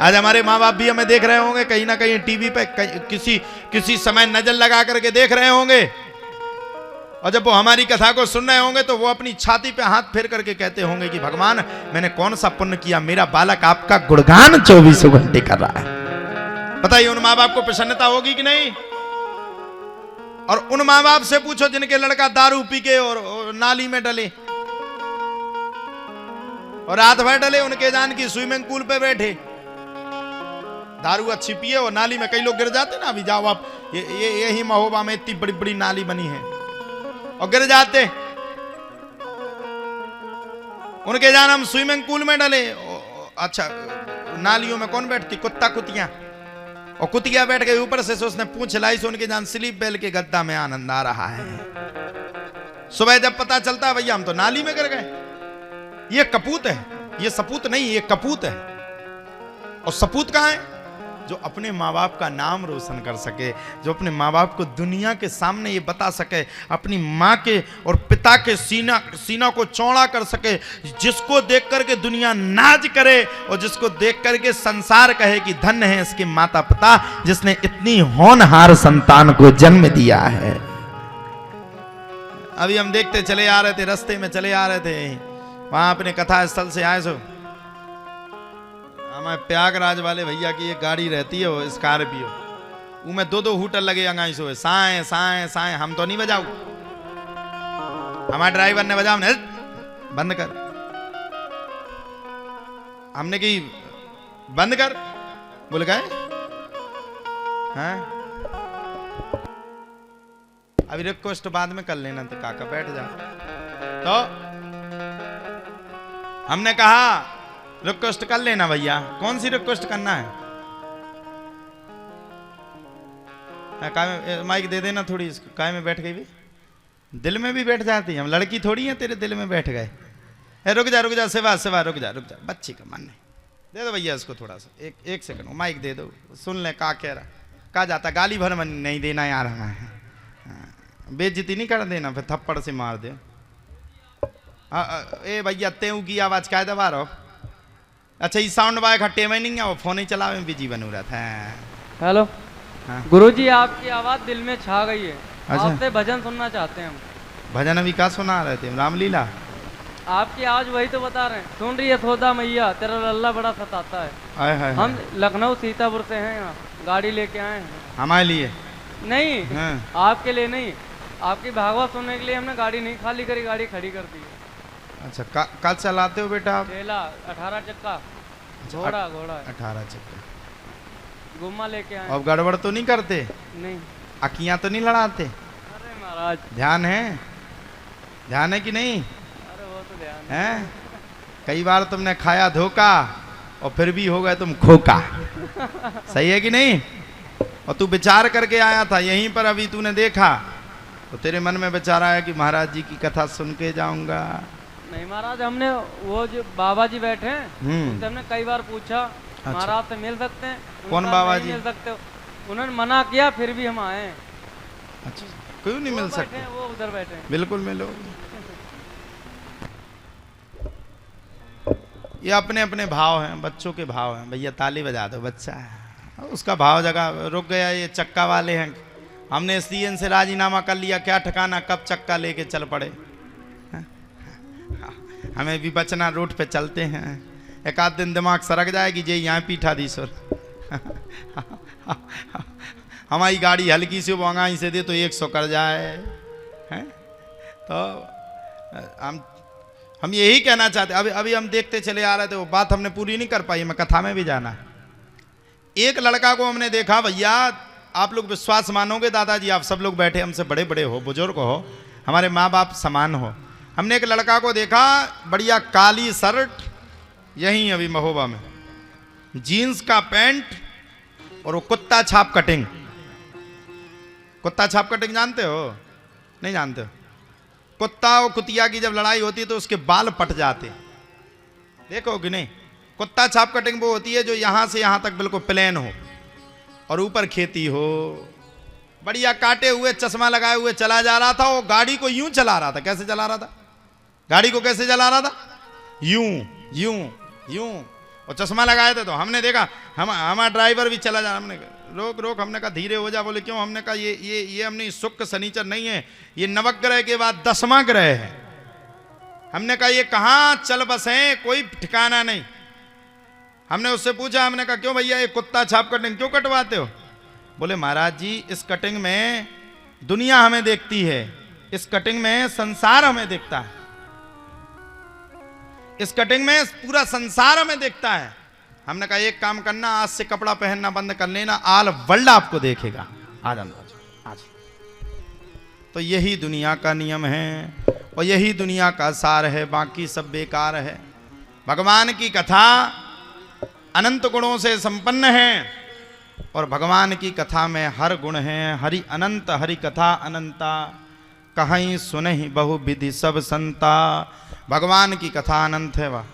आज हमारे माँ बाप भी हमें देख रहे होंगे कहीं ना कहीं टीवी पे, किसी समय नजर लगा करके देख रहे होंगे, और जब वो हमारी कथा को सुन रहे होंगे तो वो अपनी छाती पे हाथ फेर करके कहते होंगे कि भगवान मैंने कौन सा पुण्य किया, मेरा बालक आपका गुणगान 24 घंटे कर रहा है। बताइए उन माँ बाप को प्रसन्नता होगी कि नहीं? और उन माँ बाप से पूछो जिनके लड़का दारू पी के और नाली में डले और रात भर डले, उनके जान की स्विमिंग पूल पे बैठे, दारू अच्छी पिए और नाली में कई लोग गिर जाते ना। अभी जाओ आप, यही महोबा में इतनी बड़ी बड़ी नाली बनी है और गिर जाते, उनके जान हम स्विमिंग पूल में डले। अच्छा, नालियों में कौन बैठती? कुत्ता कुतिया, और कुतिया बैठ गई ऊपर से उसने पूंछ लाई, से उनके जान स्लीप बेल के गद्दा में आनंद आ रहा है। सुबह जब पता चलता भैया हम तो नाली में गिर गए। ये कपूत है, ये सपूत नहीं, ये कपूत है। और सपूत कहां है? जो अपने माँ बाप का नाम रोशन कर सके, जो अपने माँ बाप को दुनिया के सामने ये बता सके, अपनी माँ के और पिता के सीना को चौड़ा कर सके, जिसको देख करके दुनिया नाज करे और जिसको देख करके संसार कहे कि धन्य है इसके माता पिता जिसने इतनी होनहार संतान को जन्म दिया है। अभी हम देखते चले आ रहे थे, रास्ते में चले आ रहे थे, वहां अपने कथा स्थल से आए, सो हमारे प्रयागराज वाले भैया की एक गाड़ी रहती है, वो स्कॉर्पियो, उनमें 2-2 हूटर लगे अंगाई सो साए साए साए। हम तो नहीं बजाऊ, हमारे ड्राइवर ने बजा, हमने बंद कर, हमने की बंद कर, बोल गए हैं अभी रिक्वेस्ट बाद में कर लेना, तो काका बैठ जा। तो हमने कहा रिक्वेस्ट कर लेना भैया। कौन सी रिक्वेस्ट करना है? माइक दे देना थोड़ी, इसको काय में बैठ गई भी, दिल में भी बैठ जाती है। हम लड़की थोड़ी है तेरे दिल में बैठ गए। रुक जा सेवा सेवा, रुक जा बच्ची का मन नहीं, दे दो भैया इसको थोड़ा सा, एक सेकंड माइक दे दो, सुन ले का कह रहा, कहा जाता गाली भर मन नहीं देना यार, हमें बेइज्जती नहीं कर देना, फिर थप्पड़ से मार दे। ए भैया तेऊ की आवाज क्या दबा रहो? अच्छा ये साउंड बाय खट्टे में नहीं है, वो फोन ही चलावे में बिजी बन रहा था। हेलो हाँ? गुरुजी आपकी आवाज दिल में छा गई है। अच्छा? आपसे भजन सुनना चाहते हैं हम। भजन अभी क्या सुना रहे थे? रामलीला आपकी आज वही तो बता रहे हैं। सुन रही है यशोदा मैया तेरा लल्ला बड़ा सताता है। आए हाय हम लखनऊ सीतापुर से हैं, यहाँ गाड़ी लेके आए हैं। हमारे लिए नहीं हाँ। आपके लिए नहीं, आपकी भागवत सुनने के लिए हमने गाड़ी नहीं खाली करी, गाड़ी खड़ी कर दी। अच्छा कल चलाते हो बेटा आप? ठेला 18 चक्का, घोड़ा 18 चक्का गुम्मा लेके आए। अब गड़बड़ तो नहीं करते? नहीं। अखियां तो नहीं लड़ाते? अरे महाराज ध्यान है कि नहीं? अरे वो तो ध्यान है। कई बार तुमने खाया धोखा और फिर भी हो गए तुम खोका। सही है कि नहीं? और तू विचार करके आया था यहीं पर, अभी तूने देखा तो तेरे मन में विचार आया कि महाराज जी की कथा सुन के जाऊंगा। नहीं महाराज, हमने वो जो बाबा जी बैठे हैं उनसे हमने कई बार पूछा महाराज से मिल सकते हैं? कौन बाबा जी? मिल सकते हो, उन्होंने मना किया, फिर भी हम आए। अच्छा क्यों नहीं मिल सकते? वो उधर बैठे हैं। बिल्कुल मिलो। ये अपने अपने भाव हैं, बच्चों के भाव हैं। भैया ताली बजा दो, बच्चा है उसका भाव जगह रुक गया। ये चक्का वाले हैं, हमने इसलिए इनसे राजीनामा कर लिया, क्या ठिकाना कब चक्का लेके चल पड़े। हमें भी बचना, रोड पे चलते हैं, एक आध दिन दिमाग सरक जाएगी जे यहाँ पीठाधीश्वर। हमारी गाड़ी हल्की सी बंगाई से दे तो 100 कर जाए हैं। तो हम यही कहना चाहते। अभी हम देखते चले आ रहे थे, वो बात हमने पूरी नहीं कर पाई, हमें कथा में भी जाना। एक लड़का को हमने देखा, भैया आप लोग विश्वास मानोगे, दादाजी आप सब लोग बैठे, हमसे बड़े बड़े हो, बुजुर्ग हो, हमारे माँ बाप समान हो। हमने एक लड़का को देखा, बढ़िया काली शर्ट, यहीं अभी महोबा में, जीन्स का पैंट और वो कुत्ता छाप कटिंग। कुत्ता छाप कटिंग जानते हो? नहीं जानते हो? कुत्ता और कुतिया की जब लड़ाई होती है तो उसके बाल पट जाते, देखो कि नहीं? कुत्ता छाप कटिंग वो होती है जो यहां से यहां तक बिल्कुल प्लेन हो और ऊपर खेती हो, बढ़िया काटे हुए चश्मा लगाए हुए चला जा रहा था। वो गाड़ी को यूं चला रहा था। कैसे चला रहा था? गाड़ी को कैसे चला रहा था? यूं यूं यूं। और चश्मा लगाए थे तो हमने देखा हमारा ड्राइवर भी चला जा, हमने रोक रोक, हमने कहा धीरे हो जा। बोले क्यों? हमने कहा ये हमने शुक्र शनिचर नहीं है, ये नवग्रह के बाद 10वां ग्रह है। हमने कहा ये कहाँ चल बसे, कोई ठिकाना नहीं। हमने उससे पूछा, हमने कहा क्यों भैया ये कुत्ता छाप कटिंग क्यों कटवाते हो? बोले महाराज जी इस कटिंग में दुनिया हमें देखती है, इस कटिंग में संसार हमें देखता है, इस कटिंग में पूरा संसार हमें देखता है। हमने कहा एक काम करना, आज से कपड़ा पहनना बंद कर लेना, आल वर्ल्ड आपको देखेगा। आज आज तो यही दुनिया का नियम है और यही दुनिया का सार है, बाकी सब बेकार है। भगवान की कथा अनंत गुणों से संपन्न है और भगवान की कथा में हर गुण है। हरि अनंत हरि कथा अनंता, कहीं सुनहि बहु विधि सब संता। भगवान की कथा अनंत है। वाह।